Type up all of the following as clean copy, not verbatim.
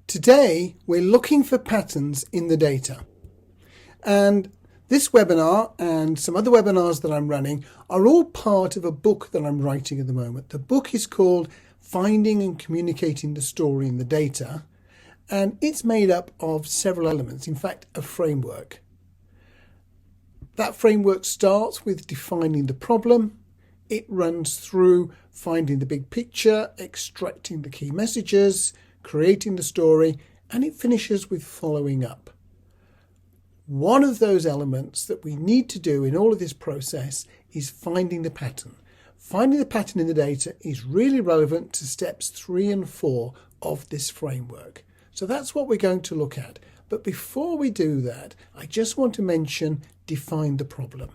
Today we're looking for patterns in the data, and this webinar and some other webinars that I'm running are all part of a book that I'm writing at the moment. The book is called Finding and Communicating the Story in the Data, and it's made up of several elements, in fact a framework. That framework starts with defining the problem. It runs through finding the big picture, extracting the key messages, creating the story, and it finishes with following up. One of those elements that we need to do in all of this process is finding the pattern. Finding the pattern in the data is really relevant to steps 3 and 4 of this framework. So that's what we're going to look at. But before we do that, I just want to mention define the problem.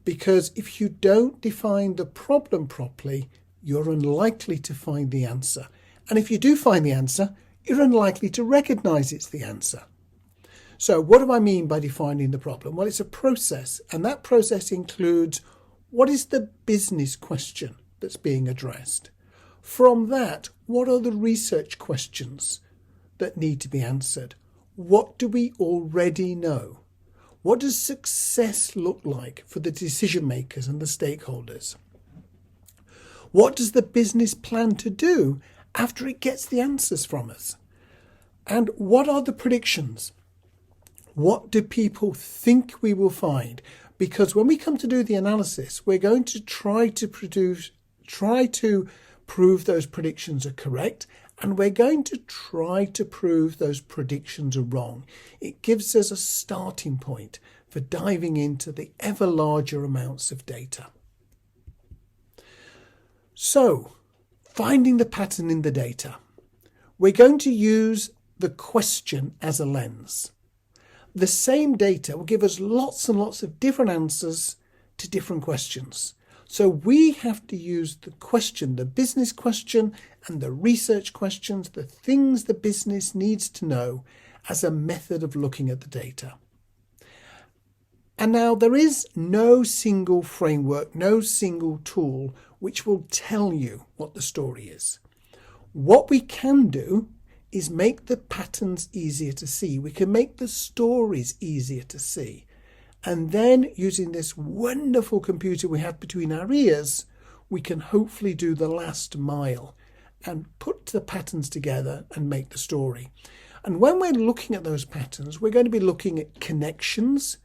Because if you don't define the problem properly, you're unlikely to find the answer. And if you do find the answer, you're unlikely to recognize it's the answer. So what do I mean by defining the problem? Well, it's a process, and that process includes what is the business question that's being addressed? From that, what are the research questions that need to be answered? What do we already know? What does success look like for the decision makers and the stakeholders? What does the business plan to do after it gets the answers from us? And what are the predictions? What do people think we will find? Because when we come to do the analysis, we're going to try to prove those predictions are correct, and we're going to try to prove those predictions are wrong. It gives us a starting point for diving into the ever larger amounts of data. So, finding the pattern in the data. We're going to use the question as a lens. The same data will give us lots and lots of different answers to different questions. So we have to use the question, the business question and the research questions, the things the business needs to know as a method of looking at the data. And now there is no single framework, no single tool which will tell you what the story is. What we can do is make the patterns easier to see. We can make the stories easier to see. And then using this wonderful computer we have between our ears, we can hopefully do the last mile and put the patterns together and make the story. And when we're looking at those patterns, we're going to be looking at connections,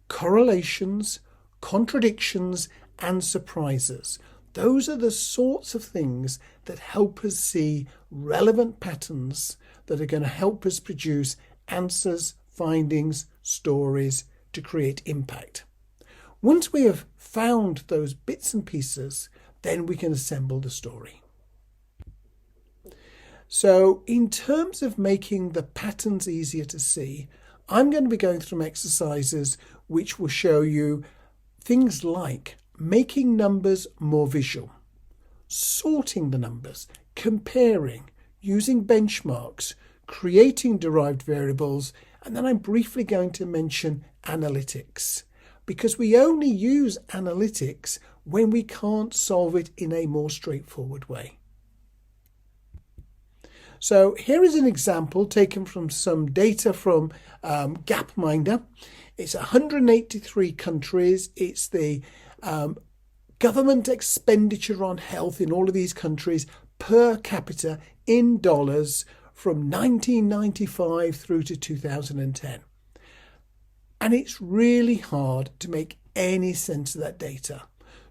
correlations, contradictions, and surprises. Those are the sorts of things that help us see relevant patterns that are going to help us produce answers, findings, stories to create impact. Once we have found those bits and pieces, then we can assemble the story. So in terms of making the patterns easier to see, I'm going to be going through some exercises which will show you things like making numbers more visual, sorting the numbers, comparing, using benchmarks, creating derived variables, and then I'm briefly going to mention analytics, because we only use analytics when we can't solve it in a more straightforward way. So here is an example taken from some data from Gapminder. It's 183 countries. It's the government expenditure on health in all of these countries per capita in dollars from 1995 through to 2010. And it's really hard to make any sense of that data.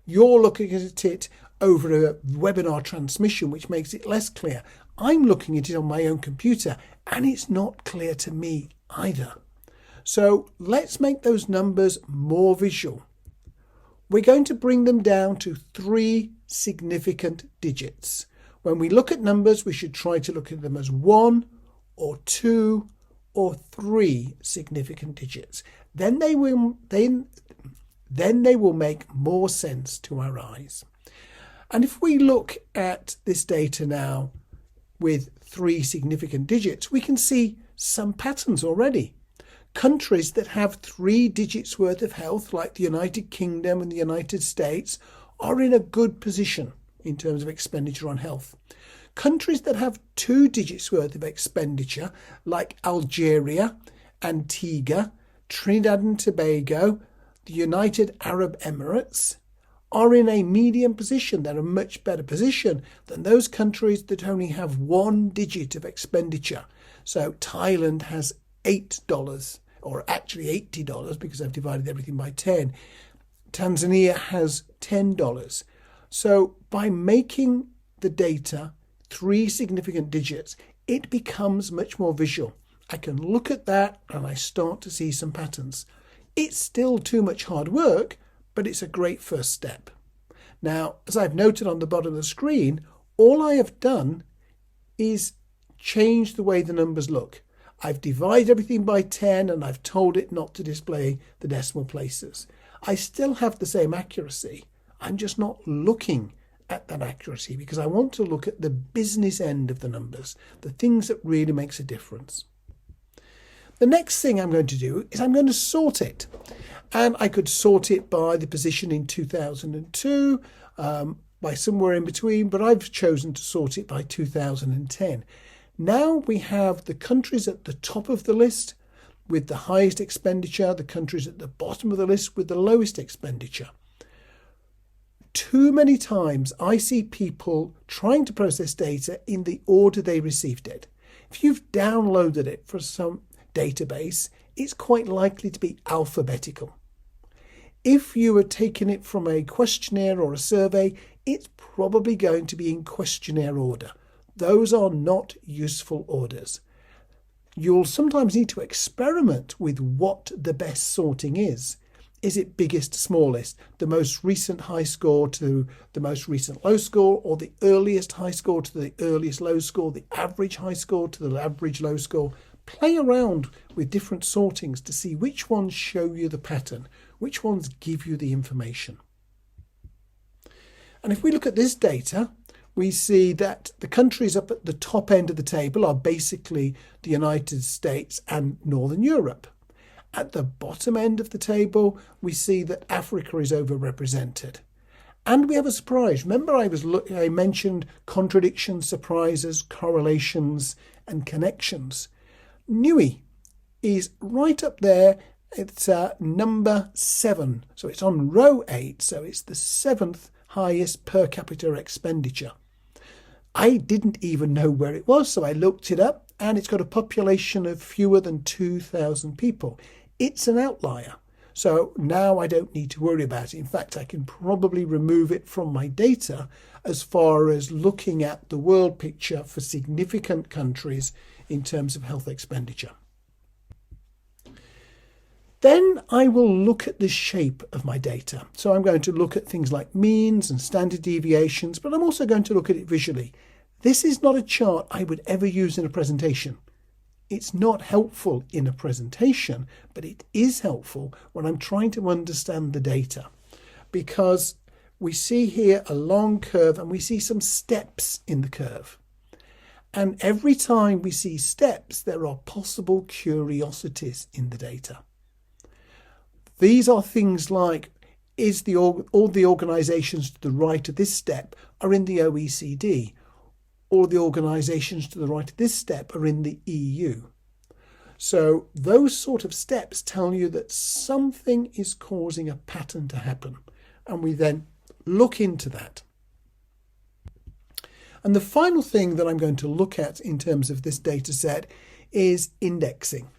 You're looking at it over a webinar transmission, which makes it less clear. I'm looking at it on my own computer, and it's not clear to me either. So let's make those numbers more visual. We're going to bring them down to 3 significant digits. When we look at numbers, we should try to look at them as 1 or 2 or 3 significant digits. Then they will make more sense to our eyes. And if we look at this data now with 3 significant digits, we can see some patterns already. Countries that have 3 digits worth of health, like the United Kingdom and the United States, are in a good position in terms of expenditure on health. Countries that have 2 digits worth of expenditure, like Algeria, Antigua, Trinidad and Tobago, the United Arab Emirates, are in a medium position. They're a much better position than those countries that only have 1 digit of expenditure. So Thailand has $8, or actually $80 because I've divided everything by 10. Tanzania has $10. So by making the data 3 significant digits, it becomes much more visual. I can look at that and I start to see some patterns. It's still too much hard work, but it's a great first step. Now, as I've noted on the bottom of the screen, all I have done is change the way the numbers look. I've divided everything by 10 and I've told it not to display the decimal places. I still have the same accuracy. I'm just not looking at that accuracy because I want to look at the business end of the numbers, the things that really makes a difference. The next thing I'm going to do is I'm going to sort it. And I could sort it by the position in 2002, by somewhere in between, but I've chosen to sort it by 2010. Now we have the countries at the top of the list with the highest expenditure, the countries at the bottom of the list with the lowest expenditure. Too many times I see people trying to process data in the order they received it. If you've downloaded it from some database, it's quite likely to be alphabetical. If you are taking it from a questionnaire or a survey, it's probably going to be in questionnaire order. Those are not useful orders. You'll sometimes need to experiment with what the best sorting is. Is it biggest to smallest, the most recent high score to the most recent low score, or the earliest high score to the earliest low score, the average high score to the average low score? Play around with different sortings to see which ones show you the pattern, which ones give you the information. And if we look at this data, we see that the countries up at the top end of the table are basically the United States and Northern Europe. At the bottom end of the table, we see that Africa is overrepresented. And we have a surprise. Remember I mentioned contradictions, surprises, correlations and connections. NewMR is right up there. It's number 7. So it's on row 8. So it's the 7th highest per capita expenditure. I didn't even know where it was, so I looked it up, and it's got a population of fewer than 2,000 people. It's an outlier. So now I don't need to worry about it. In fact, I can probably remove it from my data as far as looking at the world picture for significant countries in terms of health expenditure. Then I will look at the shape of my data. So I'm going to look at things like means and standard deviations, but I'm also going to look at it visually. This is not a chart I would ever use in a presentation. It's not helpful in a presentation, but it is helpful when I'm trying to understand the data, because we see here a long curve and we see some steps in the curve. And every time we see steps, there are possible curiosities in the data. These are things like, all the organisations to the right of this step are in the OECD? All the organisations to the right of this step are in the EU. So those sort of steps tell you that something is causing a pattern to happen. And we then look into that. And the final thing that I'm going to look at in terms of this data set is indexing.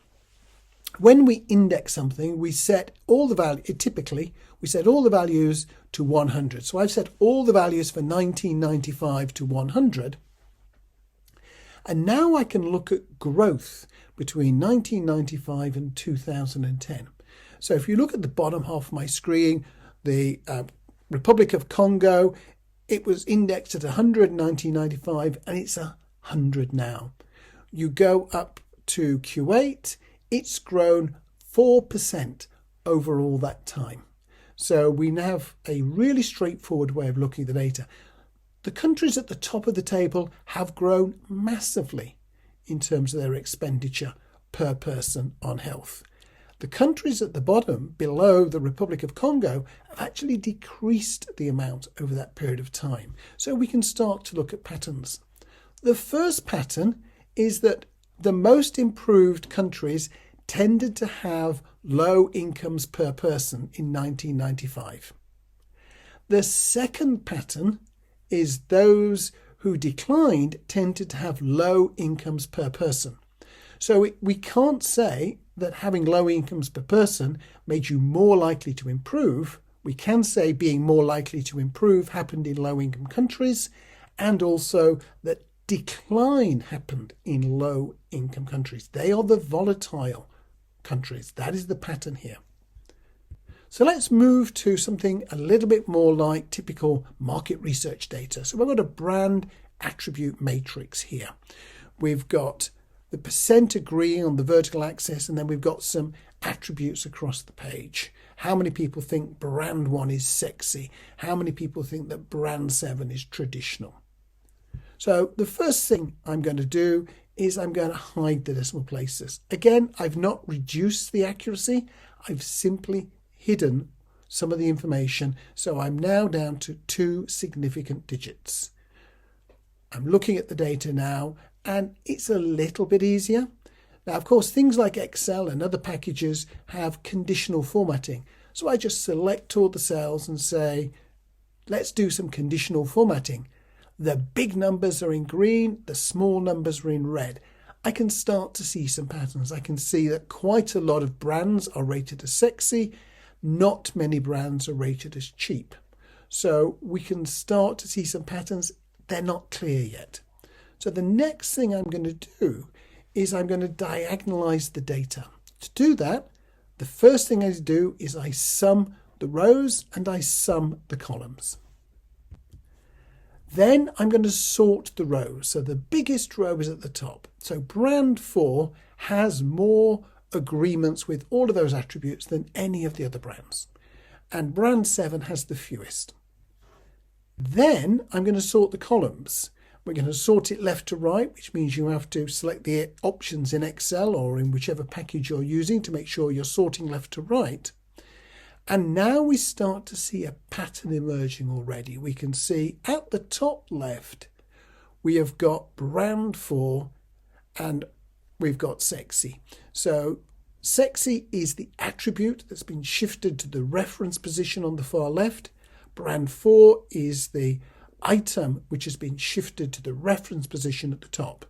When we index something, we set all the value. Typically, we set all the values to 100. So I've set all the values for 1995 to 100. And now I can look at growth between 1995 and 2010. So if you look at the bottom half of my screen, the Republic of Congo, it was indexed at 100 in 1995 and it's 100 now. You go up to Kuwait, it's grown 4% over all that time. So we now have a really straightforward way of looking at the data. The countries at the top of the table have grown massively in terms of their expenditure per person on health. The countries at the bottom, below the Republic of Congo, have actually decreased the amount over that period of time. So we can start to look at patterns. The first pattern is that the most improved countries tended to have low incomes per person in 1995. The second pattern is those who declined tended to have low incomes per person. So we can't say that having low incomes per person made you more likely to improve. We can say being more likely to improve happened in low income countries, and also that decline happened in low income countries. They are the volatile countries. That is the pattern here. So let's move to something a little bit more like typical market research data. So we've got a brand attribute matrix here. We've got the percent agreeing on the vertical axis, and then we've got some attributes across the page. How many people think brand 1 is sexy? How many people think that brand 7 is traditional? So the first thing I'm going to do is I'm going to hide the decimal places. Again, I've not reduced the accuracy. I've simply hidden some of the information. So I'm now down to 2 significant digits. I'm looking at the data now, and it's a little bit easier. Now, of course, things like Excel and other packages have conditional formatting. So I just select all the cells and say, let's do some conditional formatting. The big numbers are in green, the small numbers are in red. I can start to see some patterns. I can see that quite a lot of brands are rated as sexy. Not many brands are rated as cheap. So we can start to see some patterns. They're not clear yet. So the next thing I'm going to do is I'm going to diagonalize the data. To do that, the first thing I do is I sum the rows and I sum the columns. Then I'm going to sort the rows. So the biggest row is at the top. So brand 4 has more agreements with all of those attributes than any of the other brands. And brand 7 has the fewest. Then I'm going to sort the columns. We're going to sort it left to right, which means you have to select the options in Excel or in whichever package you're using to make sure you're sorting left to right. And now we start to see a pattern emerging already. We can see at the top left, we have got brand 4 and we've got sexy. So sexy is the attribute that's been shifted to the reference position on the far left. Brand 4 is the item which has been shifted to the reference position at the top.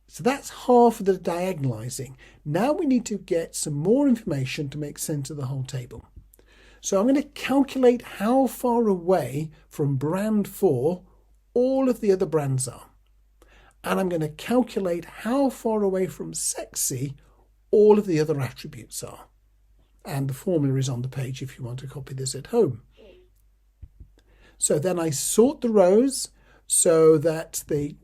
So that's half of the diagonalizing. Now we need to get some more information to make sense of the whole table. So I'm going to calculate how far away from brand 4 all of the other brands are. And I'm going to calculate how far away from sexy all of the other attributes are. And the formula is on the page if you want to copy this at home. So then I sort the rows so that the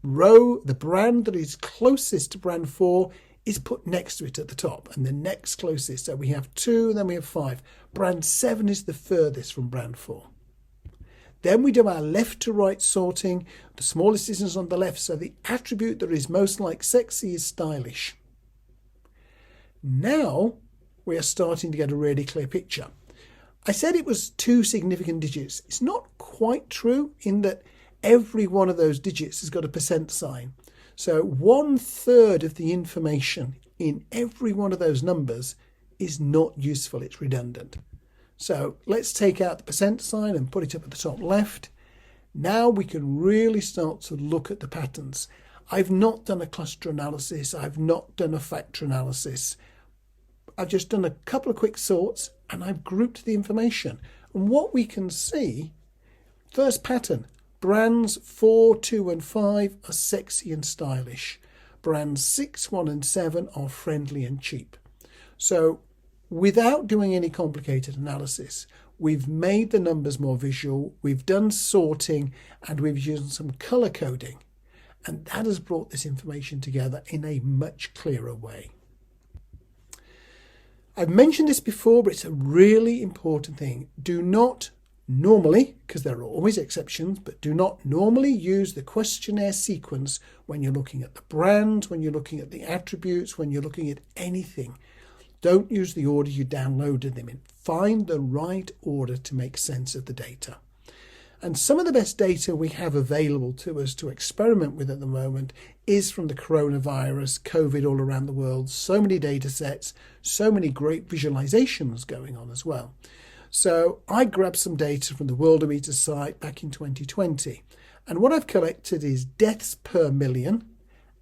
brand that is closest to brand 4 is put next to it at the top, and the next closest. So we have 2, and then we have 5. Brand 7 is the furthest from brand 4. Then we do our left to right sorting. The smallest distance on the left, so the attribute that is most like sexy is stylish. Now we are starting to get a really clear picture. I said it was 2 significant digits. It's not quite true in that every one of those digits has got a percent sign. So 1/3 of the information in every one of those numbers is not useful. It's redundant. So let's take out the percent sign and put it up at the top left. Now we can really start to look at the patterns. I've not done a cluster analysis. I've not done a factor analysis. I've just done a couple of quick sorts and I've grouped the information. And what we can see, first pattern, brands 4, 2 and 5 are sexy and stylish. Brands 6, 1 and 7 are friendly and cheap. So without doing any complicated analysis, we've made the numbers more visual, we've done sorting, and we've used some color coding. And that has brought this information together in a much clearer way. I've mentioned this before, but it's a really important thing. Do not normally, because there are always exceptions, but do not normally use the questionnaire sequence when you're looking at the brand, when you're looking at the attributes, when you're looking at anything. Don't use the order you downloaded them in. Find the right order to make sense of the data. And some of the best data we have available to us to experiment with at the moment is from the coronavirus, COVID all around the world, so many data sets, so many great visualizations going on as well. So I grabbed some data from the Worldometer site back in 2020. And what I've collected is deaths per million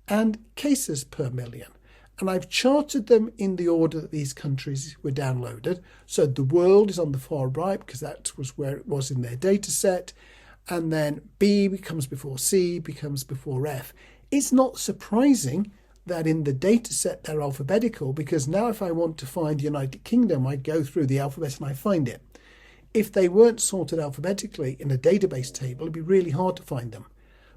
and cases per million. And I've charted them in the order that these countries were downloaded. So the world is on the far right because that was where it was in their data set. And then B becomes before C, becomes before F. It's not surprising that in the data set they're alphabetical, because now if I want to find the United Kingdom, I go through the alphabet and I find it. If they weren't sorted alphabetically in a database table, it'd be really hard to find them.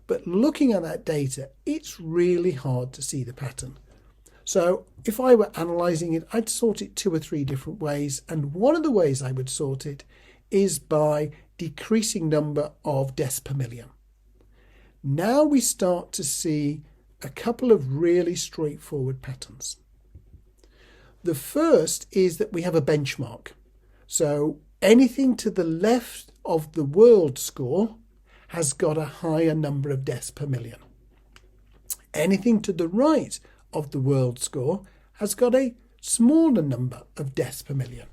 But looking at that data, it's really hard to see the pattern. So if I were analysing it, I'd sort it 2 or 3 different ways. And one of the ways I would sort it is by decreasing number of deaths per million. Now we start to see a couple of really straightforward patterns. The first is that we have a benchmark. So anything to the left of the world score has got a higher number of deaths per million. Anything to the right of the world score has got a smaller number of deaths per million.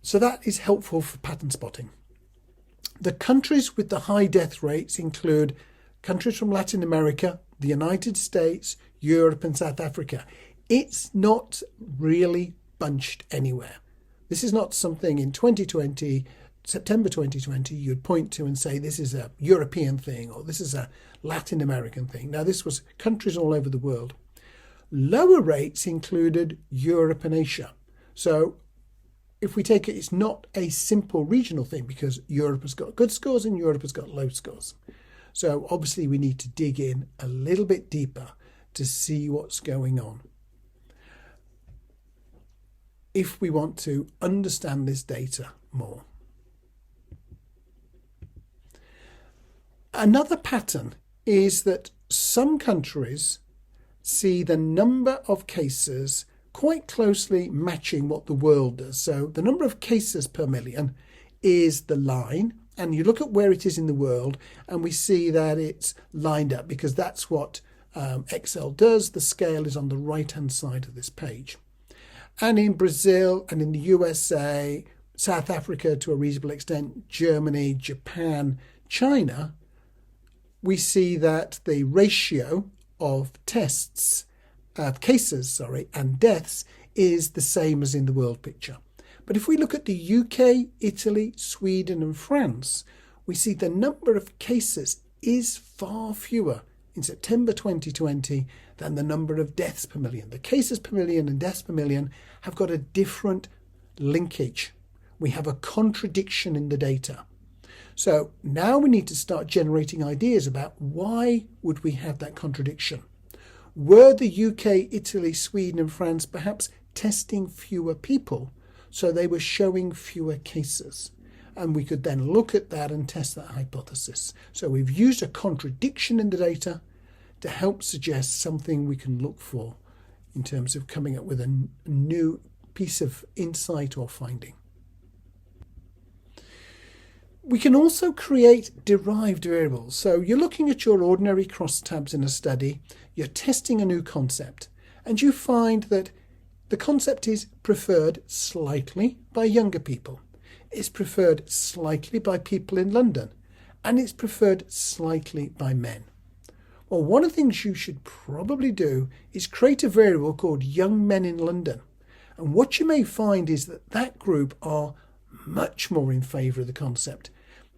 So that is helpful for pattern spotting. The countries with the high death rates include countries from Latin America, the United States, Europe and South Africa. It's not really bunched anywhere. This is not something in 2020, September 2020, you'd point to and say this is a European thing or this is a Latin American thing. Now this was countries all over the world. Lower rates included Europe and Asia. So if we take it, it's not a simple regional thing because Europe has got good scores and Europe has got low scores. So obviously we need to dig in a little bit deeper to see what's going on if we want to understand this data more. Another pattern is that some countries see the number of cases quite closely matching what the world does. So the number of cases per million is the line, and you look at where it is in the world and we see that it's lined up because that's what Excel does. The scale is on the right hand side of this page. And in Brazil and in the USA, South Africa to a reasonable extent, Germany, Japan, China, we see that the ratio of cases, and deaths is the same as in the world picture. But if we look at the UK, Italy, Sweden and France, we see the number of cases is far fewer in September 2020 than the number of deaths per million. The cases per million and deaths per million have got a different linkage. We have a contradiction in the data. So now we need to start generating ideas about why would we have that contradiction. Were the UK, Italy, Sweden and France perhaps testing fewer people, so they were showing fewer cases? And we could then look at that and test that hypothesis. So we've used a contradiction in the data to help suggest something we can look for in terms of coming up with a new piece of insight or finding. We can also create derived variables. So you're looking at your ordinary crosstabs in a study, you're testing a new concept, and you find that the concept is preferred slightly by younger people. It's preferred slightly by people in London, and it's preferred slightly by men. Well, one of the things you should probably do is create a variable called young men in London. And what you may find is that that group are much more in favour of the concept.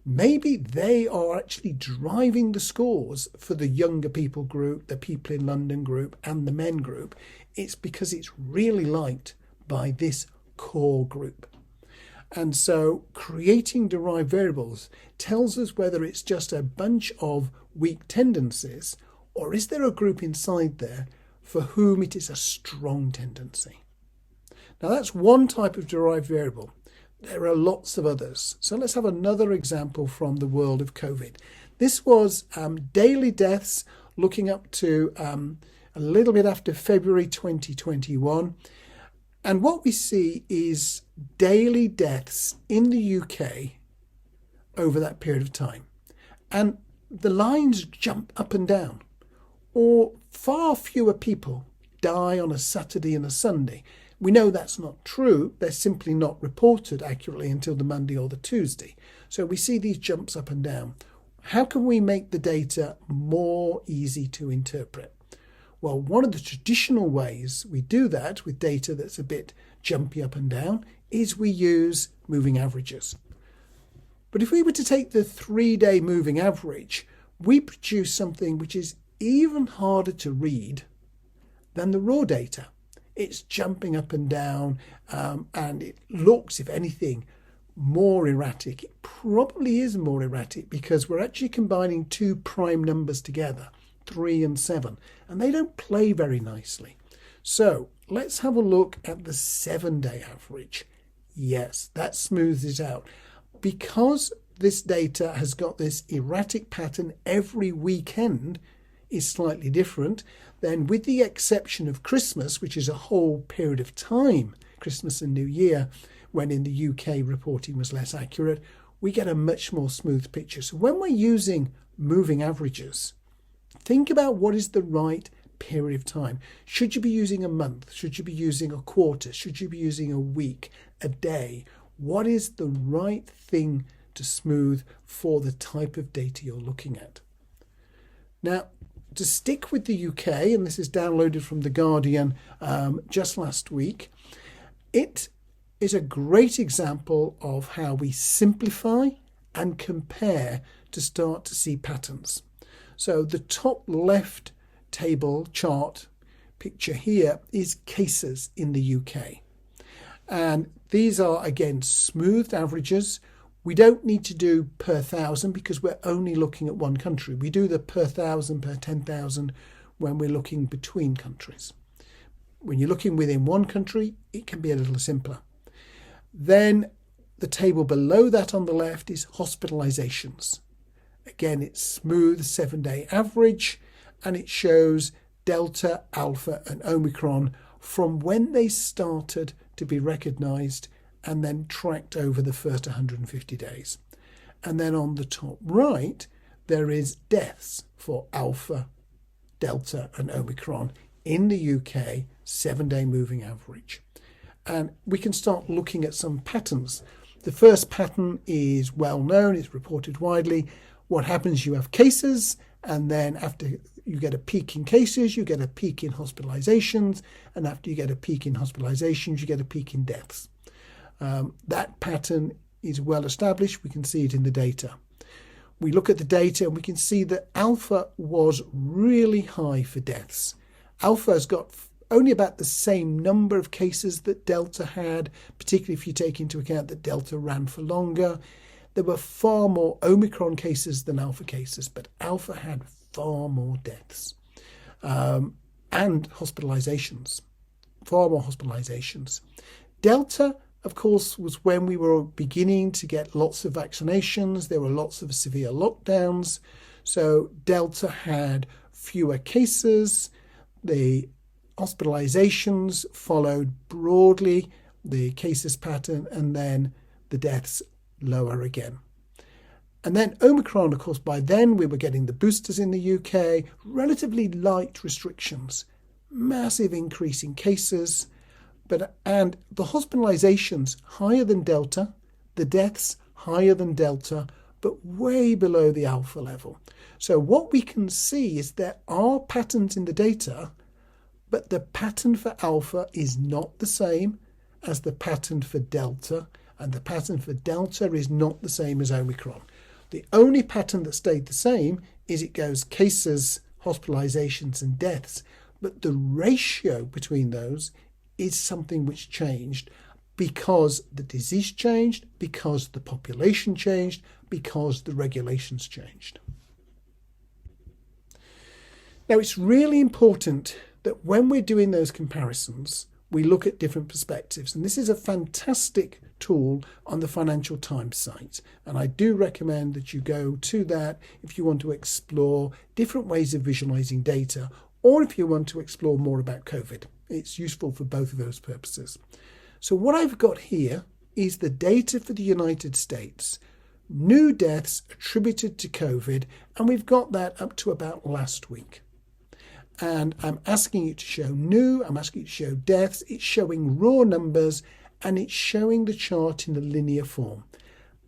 Maybe they are actually driving the scores for the younger people group, the people in London group and the men group. It's because it's really liked by this core group. And so creating derived variables tells us whether it's just a bunch of weak tendencies or is there a group inside there for whom it is a strong tendency. Now that's one type of derived variable. There are lots of others. So let's have another example from the world of COVID. This was daily deaths looking up to a little bit after February 2021. And what we see is daily deaths in the UK over that period of time. And the lines jump up and down, or far fewer people die on a Saturday and a Sunday. We know that's not true. They're simply not reported accurately until the Monday or the Tuesday. So we see these jumps up and down. How can we make the data more easy to interpret? Well, one of the traditional ways we do that with data that's a bit jumpy up and down is we use moving averages. But if we were to take the 3-day moving average, we produce something which is even harder to read than the raw data. It's jumping up and down, and it looks, if anything, more erratic. It probably is more erratic because we're actually combining two prime numbers together, 3 and 7, and they don't play very nicely. So let's have a look at the 7-day average. Yes, that smooths it out. Because this data has got this erratic pattern every weekend is slightly different, then with the exception of Christmas, which is a whole period of time, Christmas and New Year, when in the UK reporting was less accurate, we get a much more smooth picture. So when we're using moving averages, think about what is the right period of time. Should you be using a month? Should you be using a quarter? Should you be using a week, a day? What is the right thing to smooth for the type of data you're looking at? Now, to stick with the UK, and this is downloaded from The Guardian just last week, it is a great example of how we simplify and compare to start to see patterns. So the top left table chart picture here is cases in the UK. And these are, again, smoothed averages. We don't need to do per 1,000 because we're only looking at one country. We do the per 1,000, per 10,000 when we're looking between countries. When you're looking within one country, it can be a little simpler. Then the table below that on the left is hospitalizations. Again, it's smooth 7-day average, and it shows Delta, Alpha and Omicron from when they started to be recognized and then tracked over the first 150 days. And then on the top right, there is deaths for Alpha, Delta and Omicron in the UK, 7-day moving average. And we can start looking at some patterns. The first pattern is well known, it's reported widely. What happens, you have cases, and then after you get a peak in cases, you get a peak in hospitalizations, and after you get a peak in hospitalizations, you get a peak in deaths. That pattern is well established. We can see it in the data. We look at the data and we can see that Alpha was really high for deaths. Alpha has got only about the same number of cases that Delta had, particularly if you take into account that Delta ran for longer. There were far more Omicron cases than Alpha cases, but Alpha had far more deaths and hospitalizations, far more hospitalizations. Delta, of course, was when we were beginning to get lots of vaccinations. There were lots of severe lockdowns. So Delta had fewer cases. The hospitalizations followed broadly the cases pattern, and then the deaths lower again. And then Omicron, of course, by then we were getting the boosters in the UK, relatively light restrictions, massive increase in cases, and the hospitalizations higher than Delta, the deaths higher than Delta, but way below the Alpha level. So what we can see is there are patterns in the data, but the pattern for Alpha is not the same as the pattern for Delta, and the pattern for Delta is not the same as Omicron. The only pattern that stayed the same is it goes cases, hospitalizations and deaths, but the ratio between those is something which changed because the disease changed, because the population changed, because the regulations changed. Now, it's really important that when we're doing those comparisons, we look at different perspectives. And this is a fantastic tool on the Financial Times site. And I do recommend that you go to that if you want to explore different ways of visualizing data, or if you want to explore more about COVID. It's useful for both of those purposes. So what I've got here is the data for the United States new deaths attributed to COVID, and we've got that up to about last week. And I'm asking you to show new, I'm asking you to show deaths, it's showing raw numbers, and it's showing the chart in a linear form.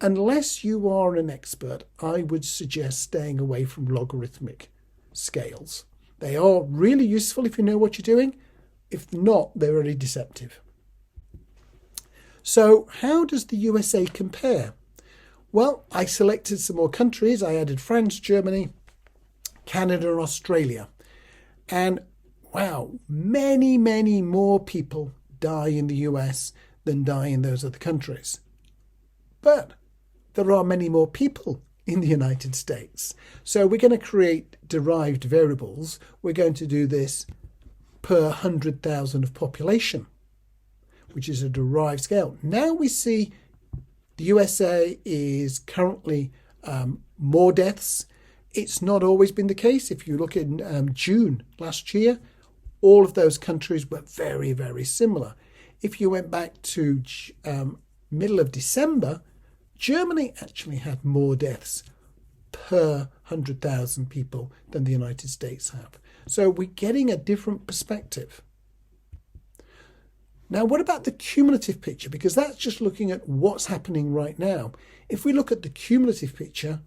Unless you are an expert, I would suggest staying away from logarithmic scales. They are really useful if you know what you're doing. If not, they're very deceptive. So how does the USA compare? Well, I selected some more countries. I added France, Germany, Canada, and Australia. And wow, many, many more people die in the US than die in those other countries. But there are many more people in the United States. So we're going to create derived variables. We're going to do this per 100,000 of population, which is a derived scale. Now we see the USA is currently more deaths. It's not always been the case. If you look in June last year, all of those countries were very, very similar. If you went back to middle of December, Germany actually had more deaths per 100,000 people than the United States have. So we're getting a different perspective. Now, what about the cumulative picture? Because that's just looking at what's happening right now. If we look at the cumulative picture,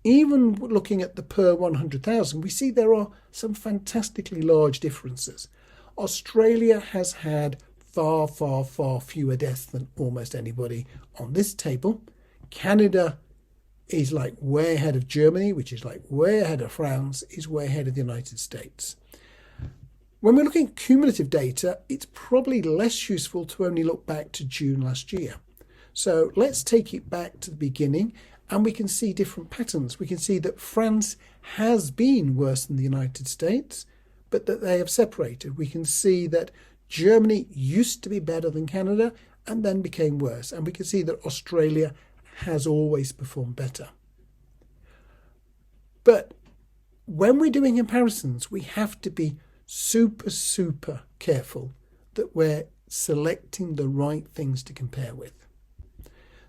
even looking at the per 100,000, we see there are some fantastically large differences. Australia has had far, far, far fewer deaths than almost anybody on this table. Canada is like way ahead of Germany, which is like way ahead of France, is way ahead of the United States. When we're looking at cumulative data, it's probably less useful to only look back to June last year. So let's take it back to the beginning and we can see different patterns. We can see that France has been worse than the United States, but that they have separated. We can see that Germany used to be better than Canada and then became worse. And we can see that Australia has always performed better. But when we're doing comparisons, we have to be super, super careful that we're selecting the right things to compare with.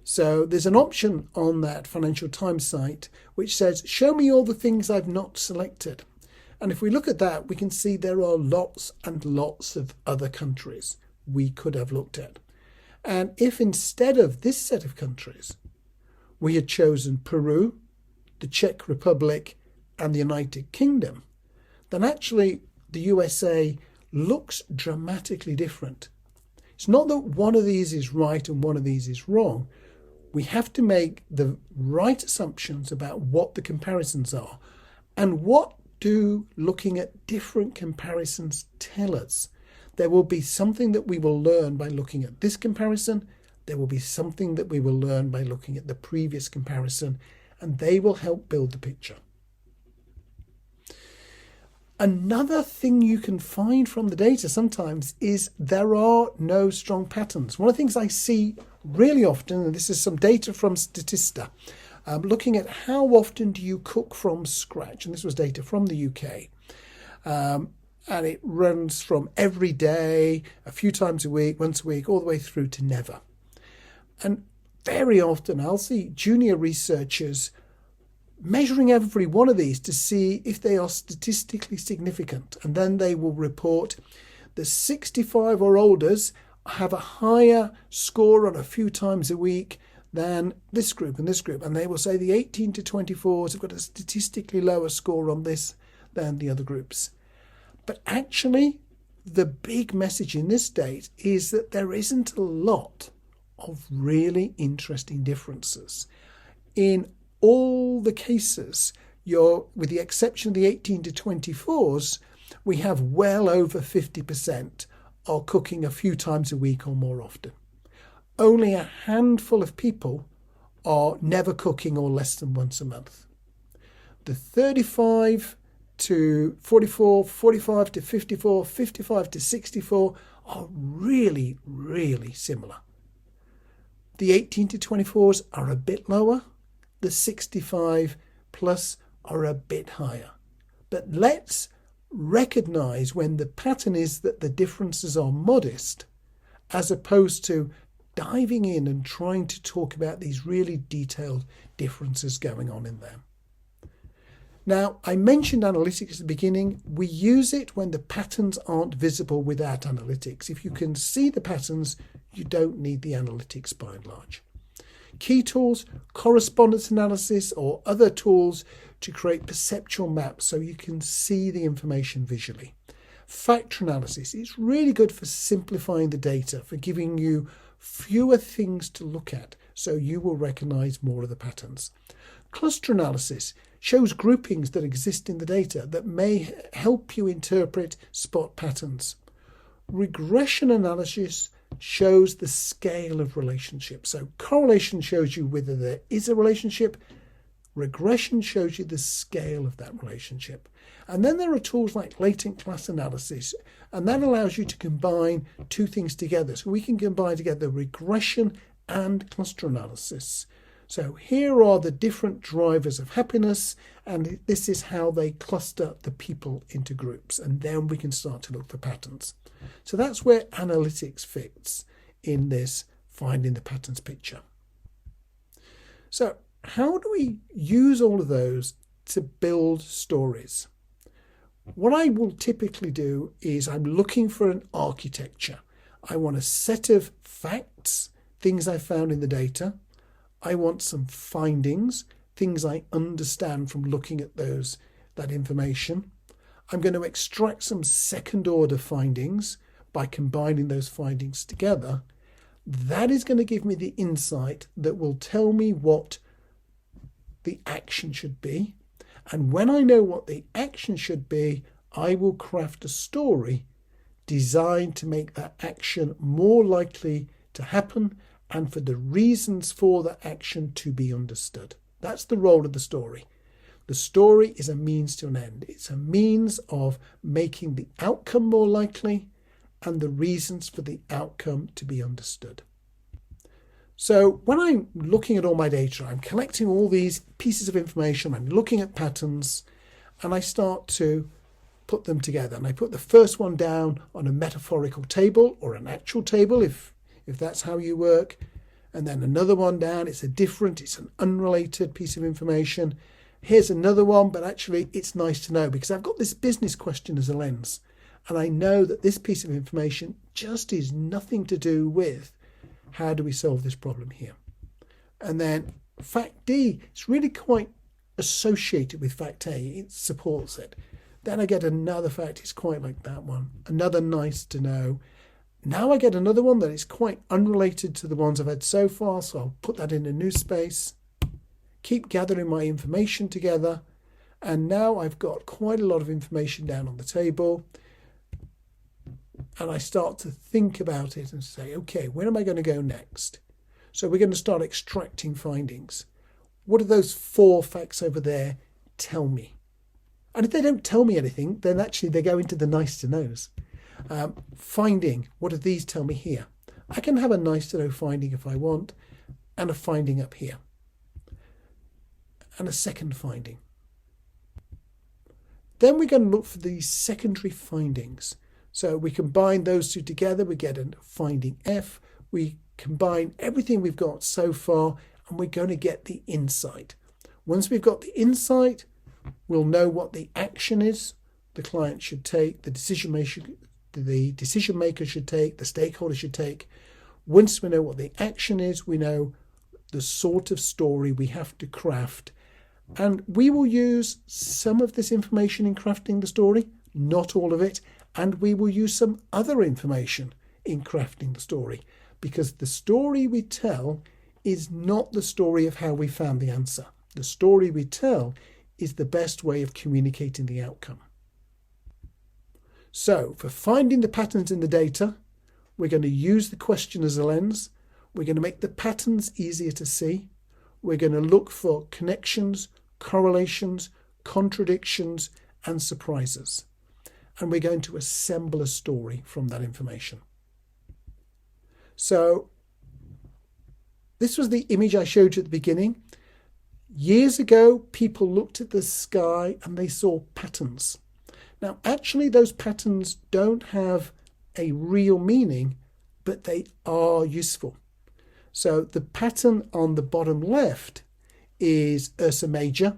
So there's an option on that Financial Times site which says, show me all the things I've not selected. And if we look at that, we can see there are lots and lots of other countries we could have looked at. And if instead of this set of countries, we had chosen Peru, the Czech Republic, and the United Kingdom, then actually the USA looks dramatically different. It's not that one of these is right and one of these is wrong. We have to make the right assumptions about what the comparisons are and what do looking at different comparisons tell us. There will be something that we will learn by looking at this comparison. There will be something that we will learn by looking at the previous comparison, and they will help build the picture. Another thing you can find from the data sometimes is there are no strong patterns. One of the things I see really often, and this is some data from Statista, looking at how often do you cook from scratch, and this was data from the UK. And it runs from every day, a few times a week, once a week, all the way through to never. And very often I'll see junior researchers measuring every one of these to see if they are statistically significant. And then they will report the 65 or olders have a higher score on a few times a week than this group and this group. And they will say the 18 to 24s have got a statistically lower score on this than the other groups. But actually, the big message in this data is that there isn't a lot of really interesting differences. In all the cases, with the exception of the 18 to 24s, we have well over 50% are cooking a few times a week or more often. Only a handful of people are never cooking or less than once a month. The 35 to 44, 45 to 54, 55 to 64 are really, really similar. The 18 to 24s are a bit lower. The 65 plus are a bit higher. But let's recognize when the pattern is that the differences are modest, as opposed to diving in and trying to talk about these really detailed differences going on in there. Now, I mentioned analytics at the beginning. We use it when the patterns aren't visible without analytics. If you can see the patterns, you don't need the analytics by and large. Key tools, correspondence analysis, or other tools to create perceptual maps so you can see the information visually. Factor analysis is really good for simplifying the data, for giving you fewer things to look at, so you will recognize more of the patterns. Cluster analysis shows groupings that exist in the data that may help you interpret spot patterns. Regression analysis shows the scale of relationships. So correlation shows you whether there is a relationship. Regression shows you the scale of that relationship. And then there are tools like latent class analysis, and that allows you to combine two things together. So we can combine together regression and cluster analysis. So here are the different drivers of happiness, and this is how they cluster the people into groups, and then we can start to look for patterns. So that's where analytics fits in this finding the patterns picture. So how do we use all of those to build stories? What I will typically do is I'm looking for an architecture. I want a set of facts, things I found in the data. I want some findings, things I understand from looking at that information. I'm going to extract some second order findings by combining those findings together. That is going to give me the insight that will tell me what the action should be. And when I know what the action should be, I will craft a story designed to make that action more likely to happen and for the reasons for that action to be understood. That's the role of the story. The story is a means to an end. It's a means of making the outcome more likely and the reasons for the outcome to be understood. So when I'm looking at all my data, I'm collecting all these pieces of information, I'm looking at patterns, and I start to put them together. And I put the first one down on a metaphorical table or an actual table if that's how you work. And then another one down, it's an unrelated piece of information. Here's another one, but actually it's nice to know because I've got this business question as a lens. And I know that this piece of information just is nothing to do with how do we solve this problem here. And then fact D, it's really quite associated with fact A. It supports it. Then I get another fact, it's quite like that one. Another nice to know. Now I get another one that is quite unrelated to the ones I've had so far, so I'll put that in a new space, keep gathering my information together, and now I've got quite a lot of information down on the table, and I start to think about it and say, okay, where am I going to go next? So we're going to start extracting findings. What do those 4 facts over there tell me? And if they don't tell me anything, then actually they go into the nice to knows. Finding, what do these tell me here? I can have a nice to know finding if I want, and a finding up here, and a second finding. Then we're going to look for these secondary findings. So we combine those two together, we get a finding F. We combine everything we've got so far, and we're going to get the insight. Once we've got the insight, we'll know what the action is the client should take, the decision maker should take, the stakeholder should take. Once we know what the action is, we know the sort of story we have to craft. And we will use some of this information in crafting the story, not all of it, and we will use some other information in crafting the story, because the story we tell is not the story of how we found the answer. The story we tell is the best way of communicating the outcome. So for finding the patterns in the data, we're going to use the question as a lens. We're going to make the patterns easier to see. We're going to look for connections, correlations, contradictions, and surprises. And we're going to assemble a story from that information. So this was the image I showed you at the beginning. Years ago, people looked at the sky and they saw patterns. Now, actually, those patterns don't have a real meaning, but they are useful. So the pattern on the bottom left is Ursa Major,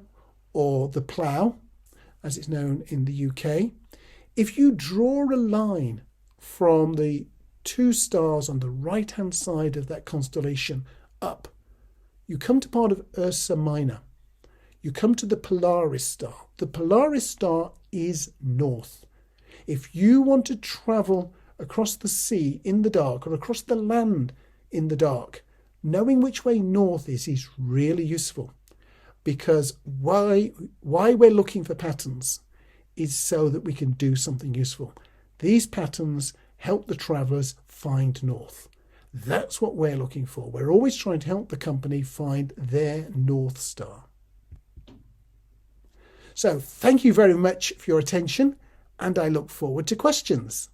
or the plough, as it's known in the UK. If you draw a line from the two stars on the right-hand side of that constellation up, you come to part of Ursa Minor. You come to the Polaris star. The Polaris star is north. If you want to travel across the sea in the dark or across the land in the dark, knowing which way north is really useful, because why we're looking for patterns is so that we can do something useful. These patterns help the travellers find north. That's what we're looking for. We're always trying to help the company find their North Star. So thank you very much for your attention, and I look forward to questions.